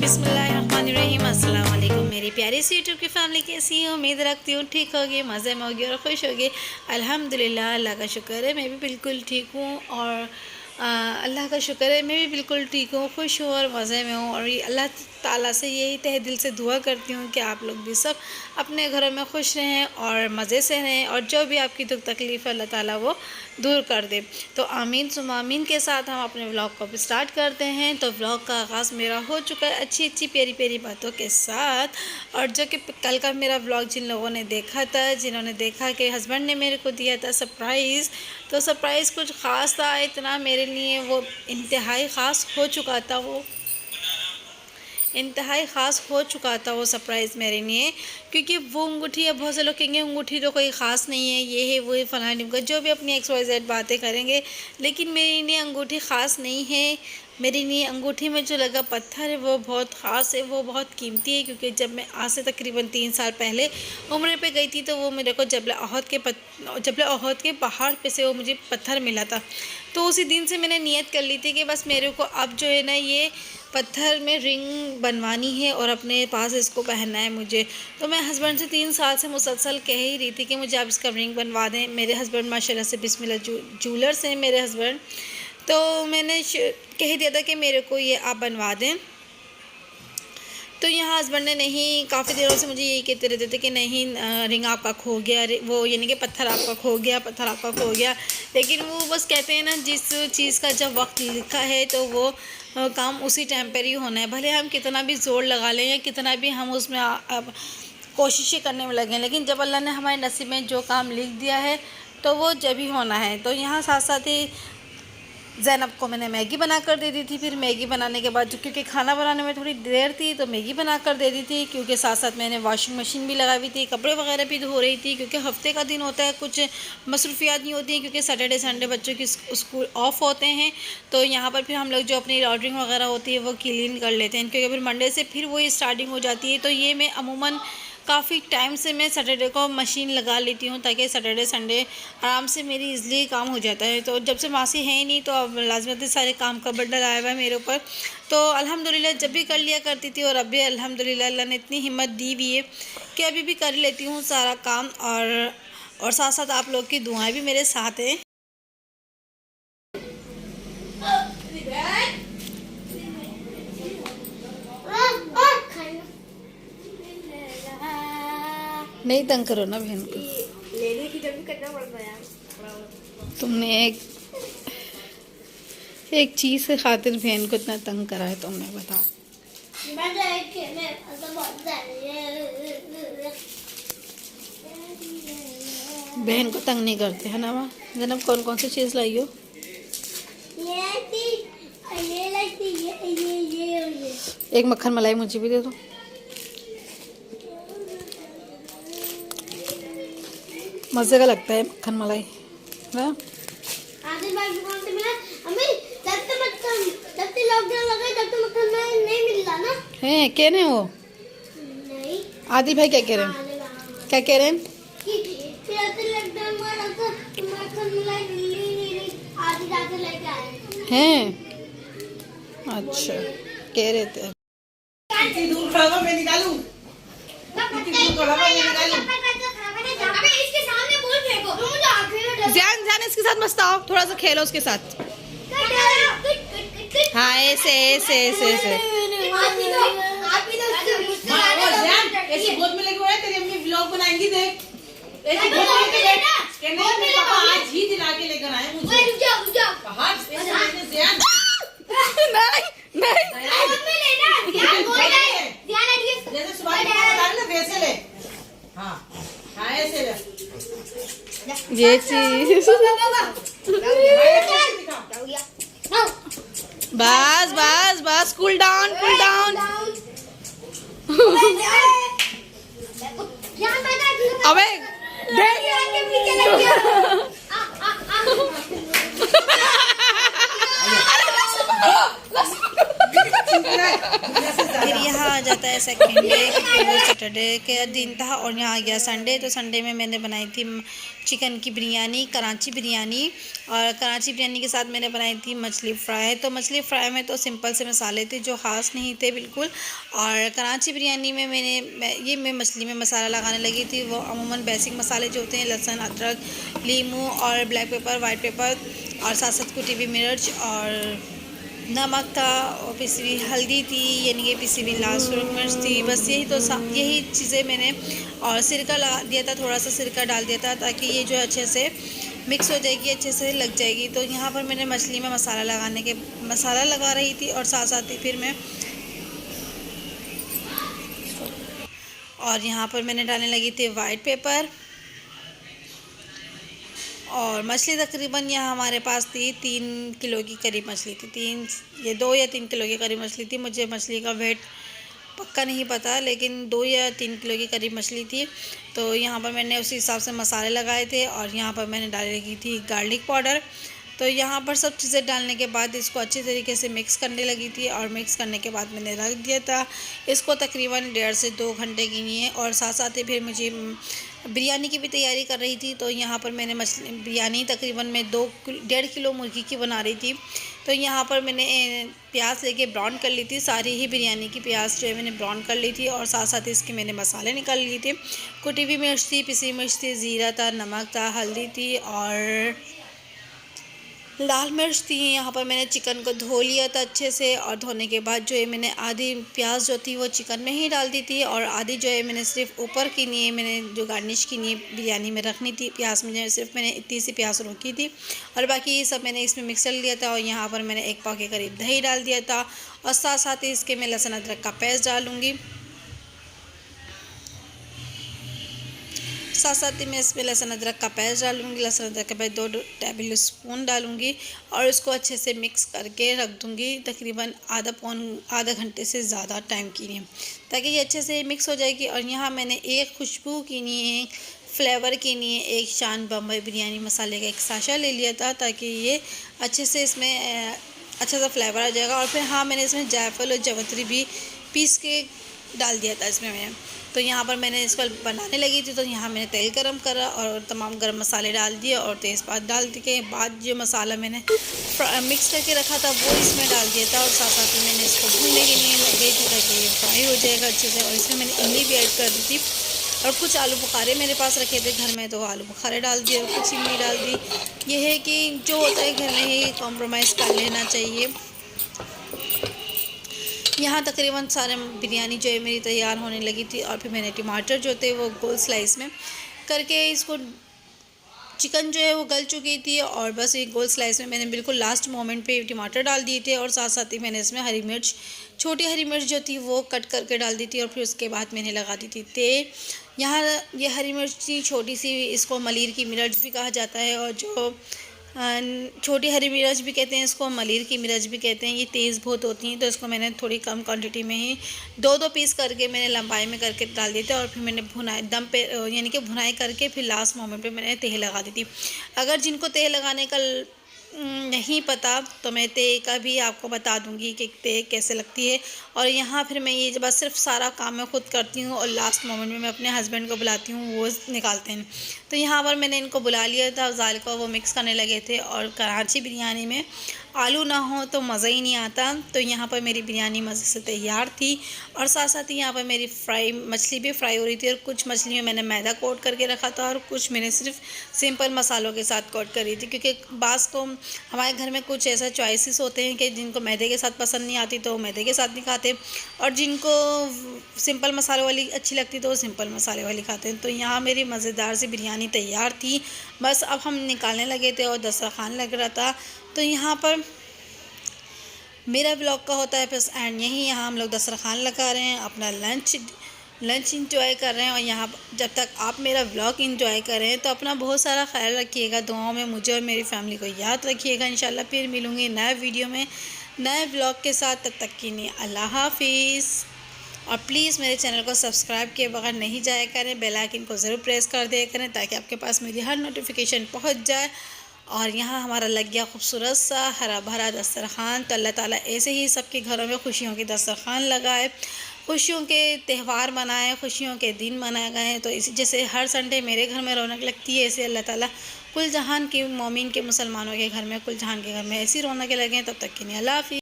बिस्मिल्लाहिर्रहमानिर्रहीम। अस्सलाम वालेकुम मेरी प्यारी सी यूट्यूब की फैमिली, कैसी है? उम्मीद रखती हूँ ठीक होगी, मज़े में होगी और खुश होगी। अल्हम्दुलिल्लाह, अल्लाह का शुक्र है मैं भी बिल्कुल ठीक हूँ और अल्लाह का शुक्र है मैं भी बिल्कुल ठीक हूँ, खुश हूँ और मज़े में हूँ। और ये अल्लाह ताला से यही तहे दिल से दुआ करती हूँ कि आप लोग भी सब अपने घरों में खुश रहें और मज़े से रहें और जो भी आपकी दुख तकलीफ़ है अल्लाह ताला वो दूर कर दे। तो आमीन सुम आमीन के साथ हम अपने व्लॉग को स्टार्ट करते हैं। तो व्लॉग का आगाज़ मेरा हो चुका है अच्छी अच्छी प्यारी प्यारी बातों के साथ। और जो कि कल का मेरा व्लॉग जिन लोगों ने देखा था, जिन्होंने देखा कि हस्बैंड ने मेरे को दिया था सरप्राइज़, तो सरप्राइज़ कुछ ख़ास था, इतना मेरे लिए वो इंतहाई ख़ास हो चुका था, वो इंतहाई ख़ास हो चुका था वो सरप्राइज़ मेरे लिए। क्योंकि वो अंगूठी, अब बहुत से लोग कहेंगे अंगूठी तो कोई ख़ास नहीं है, ये है वो है फलाना ढिमका, जो भी अपनी XYZ बातें करेंगे, लेकिन मेरे लिए अंगूठी ख़ास नहीं है। मेरे लिए अंगूठी में जो लगा पत्थर है वो बहुत ख़ास है, वो बहुत कीमती है। क्योंकि जब मैं आज से तकरीबन 3 साल पहले उम्रे पे गई थी तो वो मेरे को जबल अहद के पहाड़ पे से वो मुझे पत्थर मिला था। तो उसी दिन से मैंने नियत कर ली थी कि बस मेरे को अब जो है ना ये पत्थर में रिंग बनवानी है और अपने पास इसको पहनना है मुझे। तो मैं हस्बैंड से 3 साल से मुसलसल कह ही रही थी कि मुझे आप इसका रिंग बनवा दें। मेरे हस्बैंड माशाल्लाह से बिस्मिल्लाह जूलर्स हैं मेरे हस्बैंड, तो मैंने कह दिया था कि मेरे को ये आप बनवा दें। तो यहाँ हस्बैंड ने नहीं, काफ़ी दिनों से मुझे यही कहते रहते थे कि नहीं रिंग आपका खो गया, वो यानी कि पत्थर आपका खो गया, पत्थर आपका खो गया। लेकिन वो बस कहते हैं ना, जिस चीज़ का जब वक्त लिखा है तो वो काम उसी टाइम पर ही होना है। भले हम कितना भी ज़ोर लगा लें या कितना भी हम उसमें अब कोशिशें करने में लगें, लेकिन जब अल्लाह ने हमारे नसीब में जो काम लिख दिया है तो वो जब ही होना है। तो यहाँ साथ साथ ही ज़ैनब को मैंने मैगी बना कर दे दी थी। फिर मैगी बनाने के बाद क्योंकि खाना बनाने में थोड़ी देर थी तो मैगी बना कर दे दी थी। क्योंकि साथ साथ मैंने वॉशिंग मशीन भी लगा हुई थी, कपड़े वगैरह भी धो रही थी। क्योंकि हफ्ते का दिन होता है, कुछ मसरूफियात नहीं होती हैं, क्योंकि सैटरडे संडे बच्चों की स्कूल ऑफ होते हैं। तो यहाँ पर फिर हम लोग जो अपनी ऑर्डरिंग वगैरह होती है वो क्लीन कर लेते हैं, क्योंकि फिर मंडे से फिर वही स्टार्टिंग हो जाती है। तो ये मैं अमूमन काफ़ी टाइम से मैं सैटरडे को मशीन लगा लेती हूँ ताकि सैटरडे संडे आराम से मेरी इजली काम हो जाता है। तो जब से मासी है ही नहीं तो अब लाजमती सारे काम का बर्डन आया हुआ है मेरे ऊपर। तो अल्हम्दुलिल्लाह जब भी कर लिया करती थी और अब भी अल्हम्दुलिल्लाह अल्लाह ने इतनी हिम्मत दी हुई है कि अभी भी कर लेती हूँ सारा काम। और साथ साथ आप लोग की दुआएं भी मेरे साथ हैं। नहीं तंग करो ना बहन को, लेने की जब भी करना पड़ता है यार। तुमने एक चीज़ के खातिर बहन को इतना तंग करा है, तुमने बताओ। बहन को तंग नहीं करते है ना माँ? जनाब कौन कौन सी चीज़ लाई हो? ये एक मक्खन मलाई मुझे भी दे दो। मज़े का लगता है मक्खन मलाई ना। आदिल भाई दुकान से मिला हमें, जब से लॉकडाउन लगा तब तो मक्खन मलाई नहीं मिल रहा ना। है क्या नहीं वो? नहीं आदिल भाई क्या कह रहे हैं? क्या कह रहे हैं? फिर लॉकडाउन हुआ तो मक्खन मलाई मिल ही नहीं रही, आदि जाके लेके आए हैं? अच्छा, कह रहे थे। कितनी दूर खड़ा हुआ मैं निकालूं? कितनी दूर खड़ा हुआ मैं निकालूं? अबे इसके सामने बोल फेंको, तो मुझे आखिर में ध्यान ध्यान इसके साथ मस्त आओ, थोड़ा सा खेलो उसके साथ। हाँ ऐसे ऐसे ऐसे ऐसे। हाँ, और ध्यान, ऐसे गोद में लगे हुए हैं, तेरी अम्मी व्लॉग बनाएंगी देख। ऐसे गोद में लेके बैठ। कहने लगे पापा आज ही दिला के लेकर आए मुझे। रुक जाओ। बाहर ऐसे लेके ध्यान। नहीं जैसे सुबह बता रहे ना वैसे ले। हाँ हाँ ऐसे ले। ये चीज बस बस बस, कूल डाउन कूल डाउन। अबे फिर यहाँ आ जाता है सेकंड डे, क्योंकि वो सैटरडे का दिन था और यहाँ आ गया संडे। तो संडे में मैंने बनाई थी चिकन की बिरयानी, कराची बिरयानी, और कराची बिरयानी के साथ मैंने बनाई थी मछली फ्राई। तो मछली फ्राई में तो सिंपल से मसाले थे जो ख़ास नहीं थे बिल्कुल, और कराची बिरयानी में मैं मछली में मसाला लगाने लगी थी। वो अमूमन बेसिक मसाले जो होते हैं, लहसुन, अदरक, लीमू और ब्लैक पेपर, वाइट पेपर, और साथ साथ कुटी हुई मिर्च और नमक था, और पिसी हुई हल्दी थी, यानी कि पिसी हुई लाल सुरख मिर्च थी। बस यही चीज़ें मैंने, और सिरका लगा दिया था, थोड़ा सा सिरका डाल दिया था ताकि ये जो अच्छे से मिक्स हो जाएगी, अच्छे से लग जाएगी। तो यहाँ पर मैंने मछली में मसाला लगा रही थी, और साथ साथ ही फिर मैं और यहाँ पर मैंने डालने लगी थी वाइट पेपर। और मछली तकरीबन यहाँ हमारे पास थी 3 किलो की करीब मछली थी, 2 या 3 किलो की करीब मछली थी। मुझे मछली का वेट पक्का नहीं पता, लेकिन 2 या 3 किलो की करीब मछली थी। तो यहाँ पर मैंने उसी हिसाब से मसाले लगाए थे, और यहाँ पर मैंने डाली लगी थी गार्लिक पाउडर। तो यहाँ पर सब चीज़ें डालने के बाद इसको अच्छी तरीके से मिक्स करने लगी थी, और मिक्स करने के बाद मैंने रख दिया था इसको तकरीबन 1.5 से 2 घंटे के लिए। और साथ साथ ही फिर मुझे बिरयानी की भी तैयारी कर रही थी। तो यहाँ पर मैंने बिरयानी तकरीबन मैं 1.5 किलो मुर्गी की बना रही थी। तो यहाँ पर मैंने प्याज लेके ब्राउन कर ली थी, सारी ही बिरयानी की प्याज जो है मैंने ब्राउन कर ली थी, और साथ साथ इसके मैंने मसाले निकाल लिए थे। कुटी हुई मिर्च थी, पिसी मिर्च थी, ज़ीरा था, नमक था, हल्दी थी और लाल मिर्च थी। यहाँ पर मैंने चिकन को धो लिया था अच्छे से, और धोने के बाद जो है मैंने आधी प्याज जो थी वो चिकन में ही डाल दी थी, और आधी जो है मैंने सिर्फ ऊपर की लिए मैंने जो गार्निश की लिए बिरयानी में रखनी थी। प्याज में जो सिर्फ मैंने इतनी सी प्याज रोकी थी, और बाकी सब मैंने इसमें मिक्स कर लिया था। और यहाँ पर मैंने 1 पाव के करीब दही डाल दिया था, और साथ साथ ही इसके मैं लहसुन अदरक का पेस्ट डालूँगी। साथ साथ ही मैं इसमें लहसुन अदरक का पेस्ट डालूँगी। लहसुन अदरक का पेस्ट 2 टेबल स्पून डालूँगी, और इसको अच्छे से मिक्स करके रख दूँगी तकरीबन आधा घंटे से ज़्यादा टाइम के लिए, ताकि ये अच्छे से मिक्स हो जाएगी। और यहाँ मैंने एक खुशबू के लिए, फ्लेवर के लिए, एक शान बम्बई बिरयानी मसाले का एक साशा ले लिया था, ताकि ये अच्छे से इसमें अच्छा सा फ्लेवर आ जाएगा। और फिर हाँ, मैंने इसमें जायफल और जवित्री भी पीस के डाल दिया था इसमें मैंने। तो यहाँ पर मैंने इसको बनाने लगी थी, तो यहाँ मैंने तेल गरम करा और तमाम गरम मसाले डाल दिए, और तेज़पात डाल के बाद जो मसाला मैंने मिक्स करके रखा था वो इसमें डाल दिया था। और साथ साथ ही मैंने इसको भूनने के लिए लग गई थी ताकि ये फ्राई हो जाएगा अच्छे से। और इसमें मैंने इमली भी ऐड कर दी थी, और कुछ आलू बुखारे मेरे पास रखे थे घर में, तो आलू बुखारे डाल दिए, और कुछ इमली डाल दी। ये है कि जो होता है घर में ही कॉम्प्रोमाइज़ कर लेना चाहिए। यहाँ तकरीबन सारे बिरयानी जो है मेरी तैयार होने लगी थी, और फिर मैंने टमाटर जो थे वो गोल स्लाइस में करके इसको, चिकन जो है वो गल चुकी थी, और बस एक गोल स्लाइस में मैंने बिल्कुल लास्ट मोमेंट पे टमाटर डाल दिए थे। और साथ साथ ही मैंने इसमें छोटी हरी मिर्च जो थी वो कट करके डाल दी थी, और फिर उसके बाद मैंने लगा दी थी तेल। यहाँ ये हरी मिर्च थी छोटी सी, इसको मलीर की मिर्च भी कहा जाता है, और जो छोटी हरी मिर्च भी कहते हैं इसको, मलीर की मिर्च भी कहते हैं। ये तेज़ बहुत होती हैं, तो इसको मैंने थोड़ी कम क्वांटिटी में ही 2-2 पीस करके मैंने लंबाई में करके डाल दिए थे, और फिर मैंने भुनाई दम पे यानी कि भुनाई करके फिर लास्ट मोमेंट पे मैंने तेल लगा दी थी। अगर जिनको तेल लगाने का नहीं पता तो मैं तेल का भी आपको बता दूंगी कि तेल कैसे लगती है। और यहाँ फिर मैं ये बस सिर्फ सारा काम मैं खुद करती हूँ, और लास्ट मोमेंट में मैं अपने हस्बैंड को बुलाती हूँ, वो निकालते हैं। तो यहाँ पर मैंने इनको बुला लिया था, जाल को वो मिक्स करने लगे थे। और कराची बिरयानी में आलू ना हो तो मज़ा ही नहीं आता। तो यहाँ पर मेरी बिरयानी मज़े से तैयार थी, और साथ साथ ही यहाँ पर मेरी मछली भी फ्राई हो रही थी। और कुछ मछली में मैंने मैदा कोट करके रखा था, और कुछ मैंने सिर्फ सिंपल मसालों के साथ कोट करी थी, क्योंकि बास को हमारे घर में कुछ ऐसा चॉइसेस होते हैं कि जिनको मैदे के साथ पसंद नहीं आती तो मैदे के साथ नहीं खाते, और जिनको सिंपल मसालों वाली अच्छी लगती तो वो सिंपल मसाले वाली खाते हैं। तो यहाँ मेरी मज़ेदार सी बिरयानी तैयार थी, बस अब हम निकालने लगे थे और दस्तरखान लग रहा था। तो यहाँ पर मेरा ब्लॉग का होता है बस एंड यहीं, यहाँ हम लोग दस्तरखान लगा रहे हैं, अपना लंच इंजॉय कर रहे हैं। और यहाँ जब तक आप मेरा ब्लॉग इंजॉय करें तो अपना बहुत सारा ख्याल रखिएगा, दुआओं में मुझे और मेरी फैमिली को याद रखिएगा। इंशाल्लाह फिर मिलूँगी नए वीडियो में नए ब्लॉग के साथ, तब तक के लिए अल्लाह हाफिज़। और प्लीज़ मेरे चैनल को सब्सक्राइब किए बगैर नहीं जाया करें, बेल आइकन को ज़रूर प्रेस कर दिया करें ताकि आपके पास मेरी हर नोटिफिकेशन पहुंच जाए। और यहाँ हमारा लग गया खूबसूरत सा हरा भरा दस्तरखान। तो अल्लाह ताला ऐसे ही सबके घरों में खुशियों की दस्तरखान लगाए, खुशियों के त्यौहार मनाए, खुशियों के दिन मनाए गए हैं। तो इसी जैसे हर संडे मेरे घर में रौनक लगती है, ऐसे अल्लाह ताला कुल जहान के मोमिन के मुसलमानों के घर में, कुल जहान के घर में ऐसी रौनकें लगें। तब तक के लिए अल्लाह हाफ़िज़।